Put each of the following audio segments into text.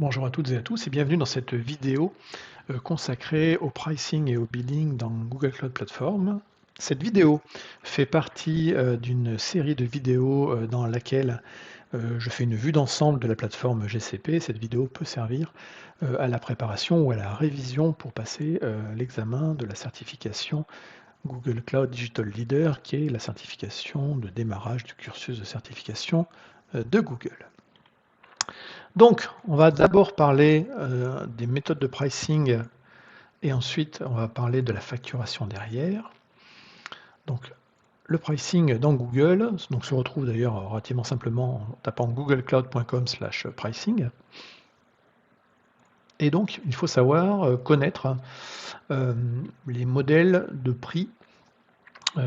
Bonjour à toutes et à tous et bienvenue dans cette vidéo consacrée au pricing et au billing dans Google Cloud Platform. Cette vidéo fait partie d'une série de vidéos dans laquelle je fais une vue d'ensemble de la plateforme GCP. Cette vidéo peut servir à la préparation ou à la révision pour passer l'examen de la certification Google Cloud Digital Leader, qui est la certification de démarrage du cursus de certification de Google. Donc, on va d'abord parler des méthodes de pricing et ensuite on va parler de la facturation derrière. Donc, le pricing dans Google donc, se retrouve d'ailleurs relativement simplement en tapant googlecloud.com/pricing. Et donc, il faut savoir connaître les modèles de prix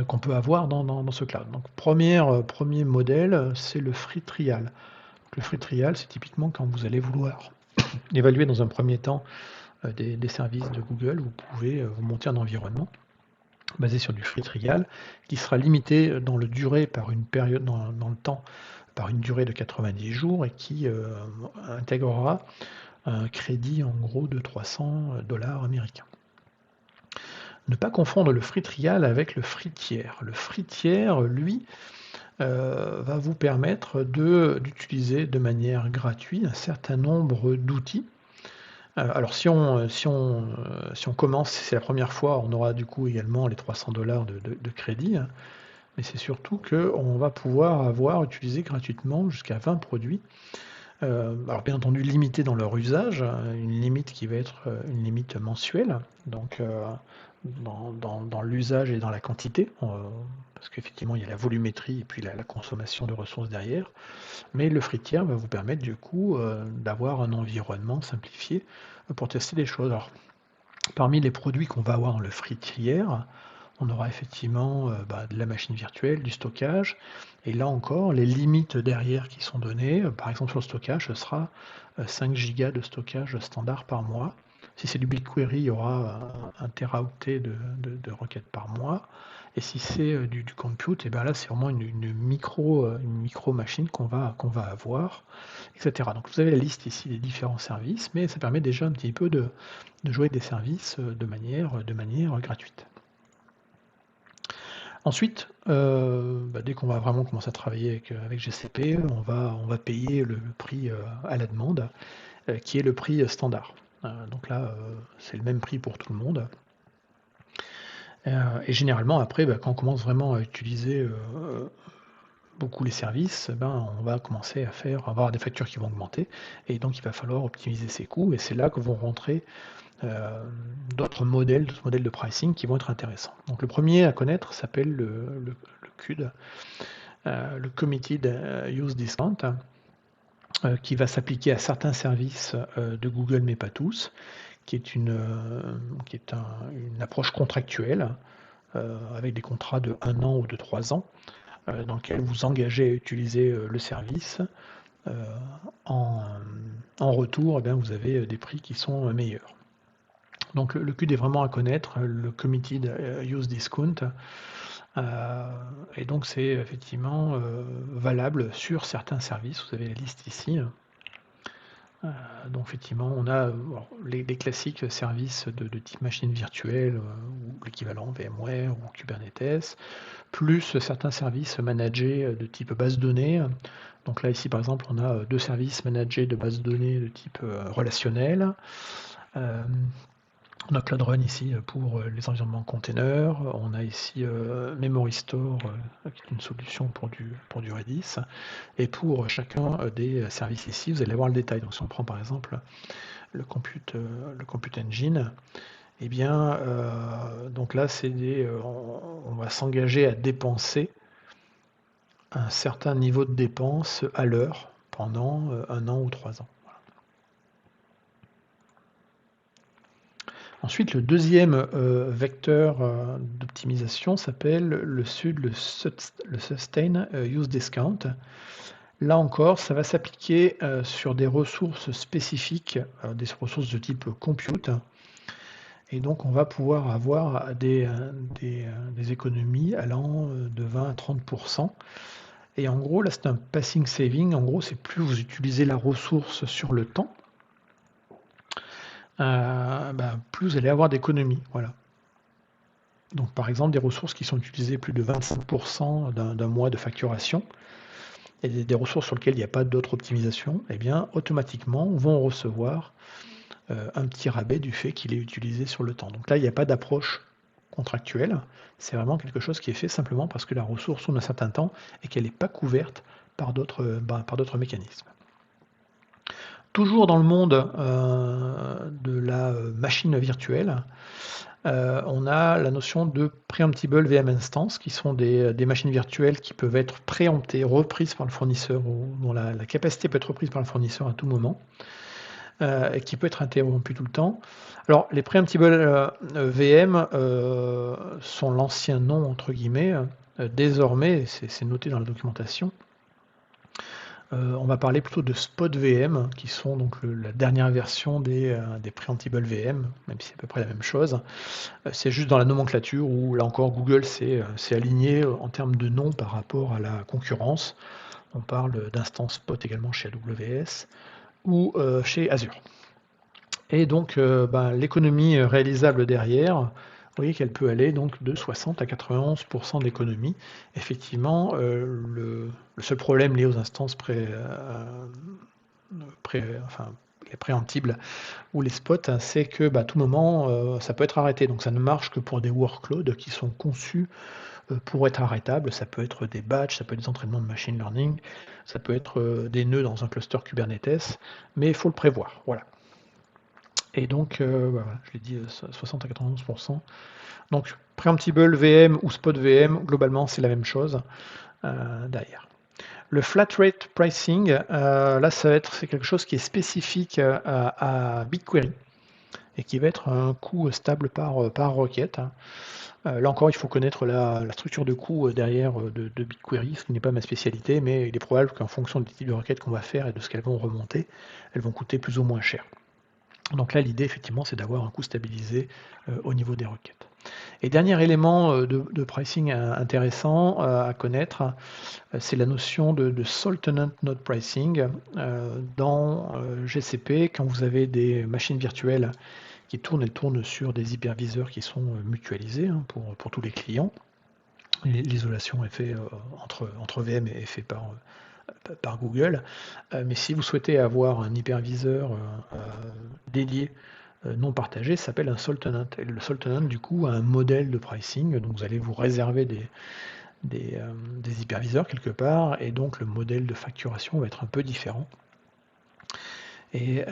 qu'on peut avoir dans ce cloud. Donc, premier modèle, c'est le free trial. Donc, le free trial, c'est typiquement quand vous allez vouloir évaluer dans un premier temps des services de Google, vous pouvez vous monter un environnement basé sur du free trial qui sera limité dans le durée par une période dans le temps par une durée de 90 jours et qui intégrera un crédit en gros de 300 $ américains. Ne pas confondre le free trial avec le free tier. Le free tier, lui, va vous permettre d'utiliser de manière gratuite un certain nombre d'outils. Alors si on commence, si c'est la première fois, on aura du coup également les 300 $ de crédit, hein, mais c'est surtout qu'on va pouvoir utiliser gratuitement jusqu'à 20 produits. Alors bien entendu limité dans leur usage, une limite qui va être une limite mensuelle, donc dans l'usage et dans la quantité, parce qu'effectivement il y a la volumétrie et puis la consommation de ressources derrière. Mais le free tier va vous permettre du coup d'avoir un environnement simplifié pour tester des choses. Alors, parmi les produits qu'on va avoir dans le free tier, on aura effectivement de la machine virtuelle, du stockage, et là encore, les limites derrière qui sont données, par exemple sur le stockage, ce sera 5 gigas de stockage standard par mois. Si c'est du BigQuery, il y aura 1 teraoctet de requêtes par mois. Et si c'est du compute, et bien là c'est vraiment une micro machine qu'on va avoir, etc. Donc vous avez la liste ici des différents services, mais ça permet déjà un petit peu de jouer des services de manière gratuite. Ensuite, dès qu'on va vraiment commencer à travailler avec GCP, on va payer le prix à la demande, qui est le prix standard. Donc là, c'est le même prix pour tout le monde. Et généralement, après, quand on commence vraiment à utiliser beaucoup les services, on va commencer à avoir des factures qui vont augmenter, et donc il va falloir optimiser ses coûts, et c'est là que vont rentrer d'autres modèles de pricing qui vont être intéressants. Donc le premier à connaître s'appelle le CUD, le Committed Use Discount, qui va s'appliquer à certains services de Google, mais pas tous, qui est une approche contractuelle, avec des contrats de 1 an ou de 3 ans, dans lequel vous engagez à utiliser le service. En retour, vous avez des prix qui sont meilleurs. Donc le CUD est vraiment à connaître, le Committed Use Discount, et donc c'est effectivement valable sur certains services. Vous avez la liste ici. Donc effectivement, on a les classiques services de type machine virtuelle ou l'équivalent VMware ou Kubernetes, plus certains services managés de type base de données. Donc là ici par exemple, on a 2 services managés de base de données de type relationnel. On a Cloud Run ici pour les environnements containers. On a ici Memory Store, qui est une solution pour du Redis. Et pour chacun des services ici, vous allez voir le détail. Donc si on prend par exemple le Compute Engine, eh bien, donc là, on va s'engager à dépenser un certain niveau de dépenses à l'heure pendant 1 an ou 3 ans. Ensuite, le deuxième vecteur d'optimisation s'appelle le Sustain Use Discount. Là encore, ça va s'appliquer sur des ressources spécifiques, des ressources de type compute. Et donc, on va pouvoir avoir des économies allant de 20 à 30%. Et en gros, là, c'est un passing saving. En gros, c'est plus vous utilisez la ressource sur le temps, plus vous allez avoir d'économies. Voilà. Donc par exemple, des ressources qui sont utilisées plus de 25% d'un mois de facturation, et des ressources sur lesquelles il n'y a pas d'autre optimisation, eh bien automatiquement vont recevoir un petit rabais du fait qu'il est utilisé sur le temps. Donc là, il n'y a pas d'approche contractuelle, c'est vraiment quelque chose qui est fait simplement parce que la ressource tourne un certain temps et qu'elle n'est pas couverte par d'autres mécanismes. Toujours dans le monde de la machine virtuelle, on a la notion de preemptible VM instance, qui sont des machines virtuelles qui peuvent être préemptées, reprises par le fournisseur, ou dont la capacité peut être reprise par le fournisseur à tout moment, et qui peut être interrompue tout le temps. Alors, les preemptible VM sont l'ancien nom, entre guillemets. Désormais, c'est noté dans la documentation, on va parler plutôt de spot VM, qui sont donc la dernière version des preemptible VM, même si c'est à peu près la même chose. C'est juste dans la nomenclature où, là encore, Google s'est aligné en termes de nom par rapport à la concurrence. On parle d'instance spot également chez AWS ou chez Azure. Et donc, l'économie réalisable derrière, vous voyez qu'elle peut aller donc de 60 à 91% d'économie. Effectivement, le seul problème lié aux instances les préemptibles ou les spots, hein, c'est que à tout moment, ça peut être arrêté. Donc ça ne marche que pour des workloads qui sont conçus pour être arrêtables. Ça peut être des batchs, ça peut être des entraînements de machine learning, ça peut être des nœuds dans un cluster Kubernetes, mais il faut le prévoir. Voilà. Et donc, voilà, je l'ai dit, 60 à 91%. Donc, preemptible VM ou spot VM, globalement, c'est la même chose derrière. Le flat rate pricing, là, c'est quelque chose qui est spécifique à BigQuery et qui va être un coût stable par requête. Là encore, il faut connaître la structure de coût derrière de BigQuery, ce qui n'est pas ma spécialité, mais il est probable qu'en fonction des types de requêtes qu'on va faire et de ce qu'elles vont remonter, elles vont coûter plus ou moins cher. Donc là, l'idée, effectivement, c'est d'avoir un coût stabilisé au niveau des requêtes. Et dernier élément de pricing intéressant à connaître, c'est la notion de sole tenant node pricing. Dans GCP, quand vous avez des machines virtuelles qui tournent, elles tournent sur des hyperviseurs qui sont mutualisés pour tous les clients. L'isolation est faite entre VM est fait par Google. Mais si vous souhaitez avoir un hyperviseur dédié non partagé, ça s'appelle un sole tenant. Et le sole tenant, du coup, a un modèle de pricing. Donc vous allez vous réserver des hyperviseurs quelque part, et donc le modèle de facturation va être un peu différent. Et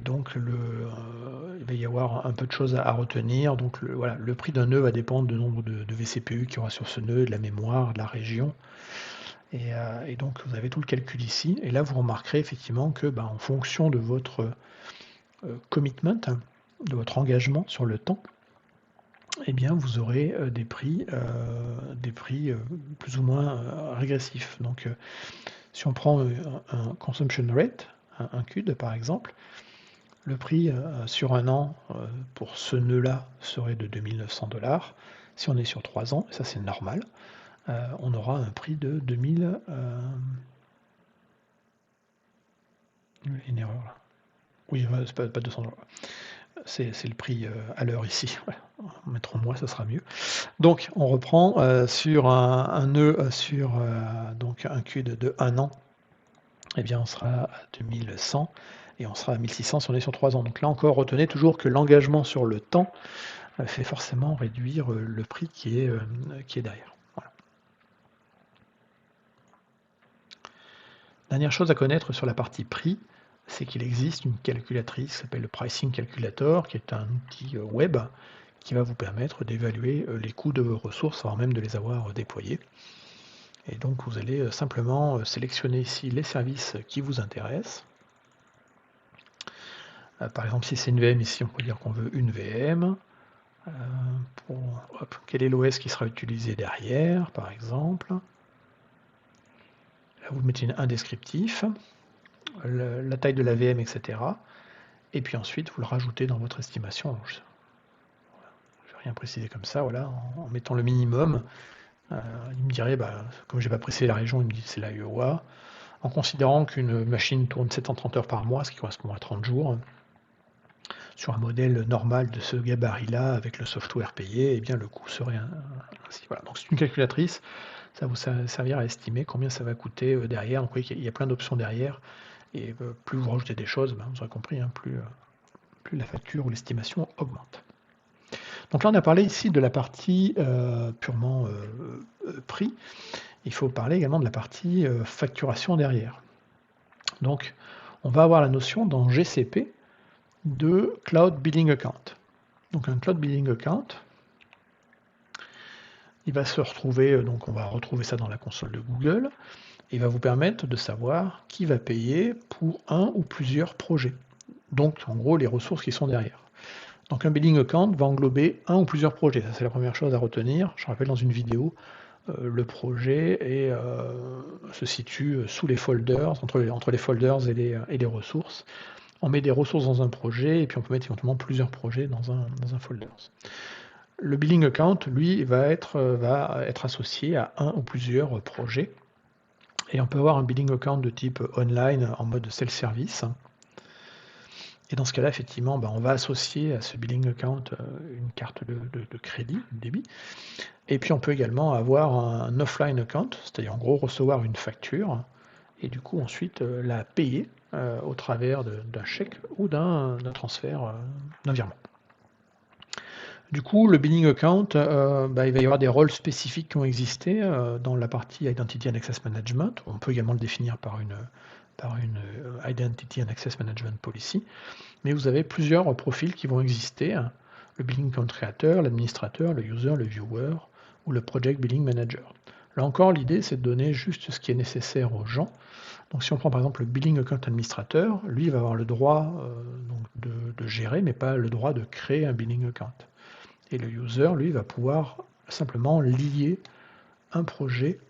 donc il va y avoir un peu de choses à retenir. Donc le prix d'un nœud va dépendre du nombre de vCPU qu'il y aura sur ce nœud, de la mémoire, de la région. Et donc vous avez tout le calcul ici. Et là vous remarquerez effectivement que en fonction de votre commitment, de votre engagement sur le temps, eh bien vous aurez des prix plus ou moins régressifs. Donc si on prend un consumption rate, un CUD par exemple, le prix sur un an pour ce nœud-là serait de $2900. Si on est sur 3 ans, et ça c'est normal, on aura un prix de 2000. Une erreur là. Oui, c'est pas 200 $. C'est le prix à l'heure ici. Voilà. En mettre en mois, ça sera mieux. Donc on reprend sur un nœud sur donc un CUD de 1 an, eh bien on sera à 2100 et on sera à 1600 si on est sur 3 ans. Donc là encore, retenez toujours que l'engagement sur le temps fait forcément réduire le prix qui est derrière. Voilà. Dernière chose à connaître sur la partie prix, c'est qu'il existe une calculatrice qui s'appelle le Pricing Calculator, qui est un outil web qui va vous permettre d'évaluer les coûts de vos ressources avant même de les avoir déployés. Et donc vous allez simplement sélectionner ici les services qui vous intéressent. Par exemple, si c'est une VM, ici on peut dire qu'on veut une VM. Quel est l'OS qui sera utilisé derrière, par exemple. Là, vous mettez un descriptif, la taille de la VM, etc. Et puis ensuite, vous le rajoutez dans votre estimation. Je ne vais rien préciser comme ça, voilà, en mettant le minimum. Il me dirait, comme je n'ai pas précisé la région, il me dit c'est la UOA. En considérant qu'une machine tourne 730 heures par mois, ce qui correspond à 30 jours, sur un modèle normal de ce gabarit-là, avec le software payé, eh bien le coût serait ainsi. Voilà, donc c'est une calculatrice, ça vous servir à estimer combien ça va coûter derrière. Donc vous voyez qu'il y a plein d'options derrière, et plus vous rajoutez des choses, ben, vous aurez compris, hein, plus la facture ou l'estimation augmente. Donc là, on a parlé ici de la partie purement prix. Il faut parler également de la partie facturation derrière. Donc, on va avoir la notion dans GCP de Cloud Billing Account. Donc un Cloud Billing Account, il va se retrouver, donc on va retrouver ça dans la console de Google, et il va vous permettre de savoir qui va payer pour un ou plusieurs projets. Donc en gros les ressources qui sont derrière. Donc un Billing Account va englober un ou plusieurs projets, ça c'est la première chose à retenir. Je rappelle dans une vidéo, le projet se situe sous les folders, entre les folders et les ressources. On met des ressources dans un projet et puis on peut mettre éventuellement plusieurs projets dans un folder. Le billing account, lui, va être associé à un ou plusieurs projets. Et on peut avoir un billing account de type online en mode self-service. Et dans ce cas-là, effectivement, on va associer à ce billing account une carte de crédit, de débit. Et puis on peut également avoir un offline account, c'est-à-dire en gros recevoir une facture et du coup ensuite la payer au travers d'un chèque ou d'un transfert, d'un virement. Du coup, le billing account, il va y avoir des rôles spécifiques qui ont existé dans la partie Identity and Access Management. On peut également le définir par une Identity and Access Management Policy. Mais vous avez plusieurs profils qui vont exister. Le billing account créateur, l'administrateur, le user, le viewer ou le project billing manager. Là encore, l'idée, c'est de donner juste ce qui est nécessaire aux gens. Donc si on prend par exemple le billing account administrateur, lui il va avoir le droit de gérer, mais pas le droit de créer un billing account. Et le user, lui, va pouvoir simplement lier un projet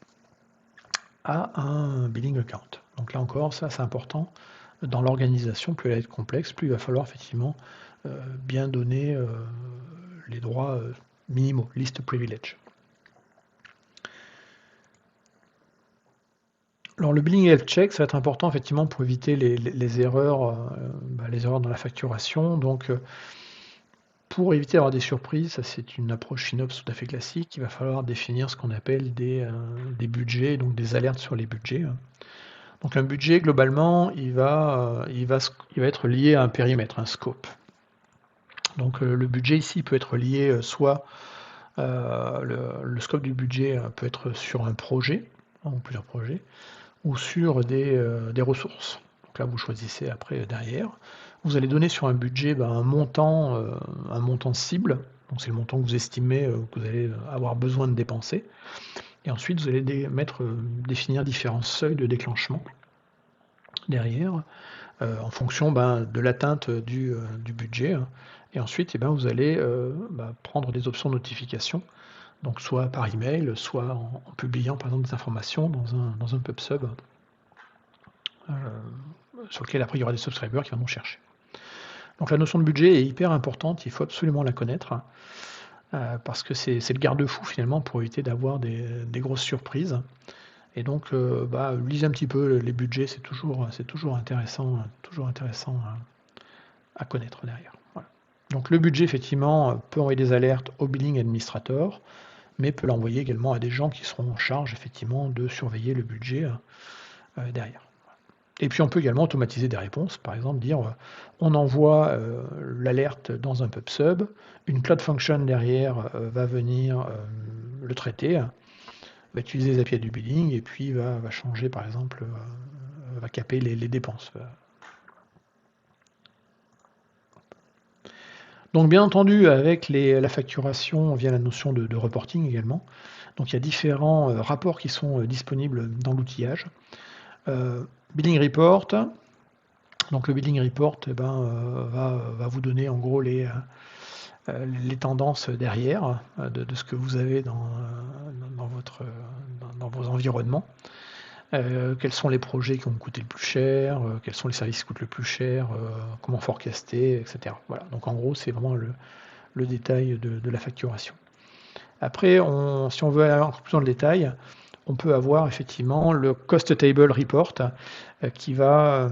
à un billing account. Donc là encore, ça c'est important. Dans l'organisation, plus elle va être complexe, plus il va falloir effectivement bien donner les droits minimaux, list privilege. Alors le billing health check, ça va être important effectivement pour éviter les erreurs dans la facturation. Donc pour éviter d'avoir des surprises, ça c'est une approche FinOps tout à fait classique, il va falloir définir ce qu'on appelle des budgets, donc des alertes sur les budgets. Donc un budget, globalement, il va être lié à un périmètre, un scope. Donc le budget ici peut être lié soit le scope du budget peut être sur un projet, ou plusieurs projets, ou sur des ressources. Donc là, vous choisissez après derrière. Vous allez donner sur un budget un montant cible. Donc c'est le montant que vous estimez que vous allez avoir besoin de dépenser. Et ensuite, vous allez définir différents seuils de déclenchement derrière, en fonction de l'atteinte du budget. Et ensuite, vous allez prendre des options de notification, donc soit par email, soit en publiant par exemple des informations dans un PubSub, sur lequel après il y aura des subscribers qui vont nous chercher. Donc la notion de budget est hyper importante, il faut absolument la connaître, parce que c'est le garde-fou finalement pour éviter d'avoir des grosses surprises. Et donc lisez un petit peu les budgets, c'est toujours intéressant à connaître derrière. Voilà. Donc le budget effectivement peut envoyer des alertes au billing administrator, mais peut l'envoyer également à des gens qui seront en charge effectivement de surveiller le budget derrière. Et puis on peut également automatiser des réponses, par exemple dire on envoie l'alerte dans un PubSub, une Cloud Function derrière va venir le traiter, va utiliser les API du billing et puis va changer par exemple, va caper les dépenses. Donc bien entendu avec la facturation via la notion de reporting également. Donc il y a différents rapports qui sont disponibles dans l'outillage. Billing report, donc le billing report va vous donner en gros les tendances derrière de ce que vous avez dans vos environnements. Quels sont les projets qui vont coûter le plus cher, quels sont les services qui coûtent le plus cher, comment forecaster, etc. Voilà, donc en gros c'est vraiment le détail de la facturation. Après, si on veut aller encore plus dans le détail, on peut avoir effectivement le Cost Table Report qui va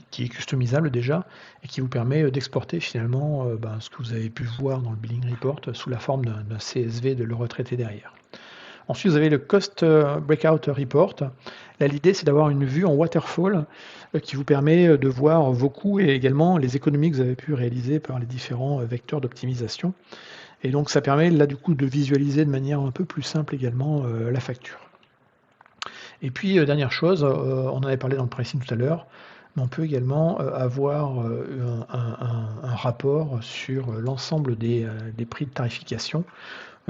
qui est customisable déjà et qui vous permet d'exporter finalement ce que vous avez pu voir dans le billing report sous la forme d'un CSV de le retraité derrière. Ensuite, vous avez le Cost Breakout Report. Là, l'idée, c'est d'avoir une vue en waterfall qui vous permet de voir vos coûts et également les économies que vous avez pu réaliser par les différents vecteurs d'optimisation. Et donc, ça permet là, du coup, de visualiser de manière un peu plus simple également la facture. Et puis, dernière chose, on en avait parlé dans le pricing tout à l'heure, mais on peut également avoir un rapport sur l'ensemble des prix de tarification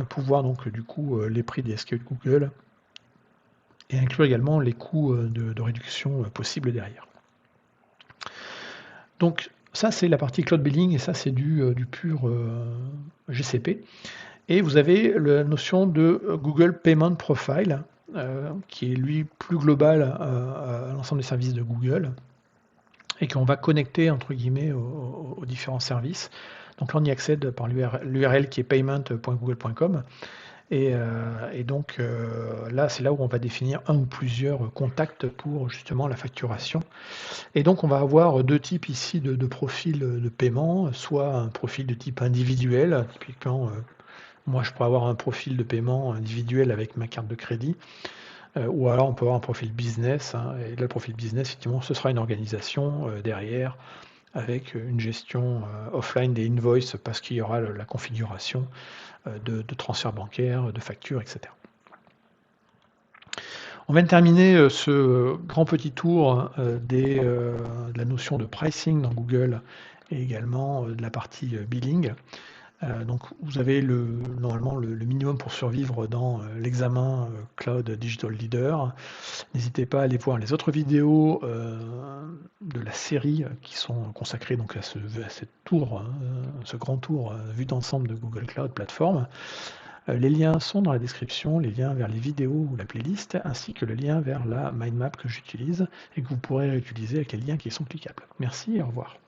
pour voir donc du coup les prix des SKU de Google et inclure également les coûts de réduction possibles derrière. Donc ça c'est la partie cloud billing et ça c'est du pur GCP. Et vous avez la notion de Google Payment Profile qui est lui plus global à l'ensemble des services de Google et qu'on va connecter entre guillemets aux différents services. Donc là on y accède par l'URL qui est payment.google.com. Et donc là, c'est là où on va définir un ou plusieurs contacts pour justement la facturation. Et donc on va avoir deux types ici de profils de paiement, soit un profil de type individuel, typiquement moi je pourrais avoir un profil de paiement individuel avec ma carte de crédit, ou alors on peut avoir un profil business, hein, et là le profil business, effectivement, ce sera une organisation derrière, avec une gestion offline des invoices parce qu'il y aura la configuration de transfert bancaire, de facture, etc. On vient de terminer ce grand petit tour de la notion de pricing dans Google et également de la partie billing. Donc vous avez normalement le minimum pour survivre dans l'examen Cloud Digital Leader. N'hésitez pas à aller voir les autres vidéos de la série qui sont consacrées donc à cette tour, ce grand tour vu d'ensemble de Google Cloud Platform. Les liens sont dans la description, les liens vers les vidéos ou la playlist, ainsi que le lien vers la mind map que j'utilise et que vous pourrez réutiliser avec les liens qui sont cliquables. Merci et au revoir.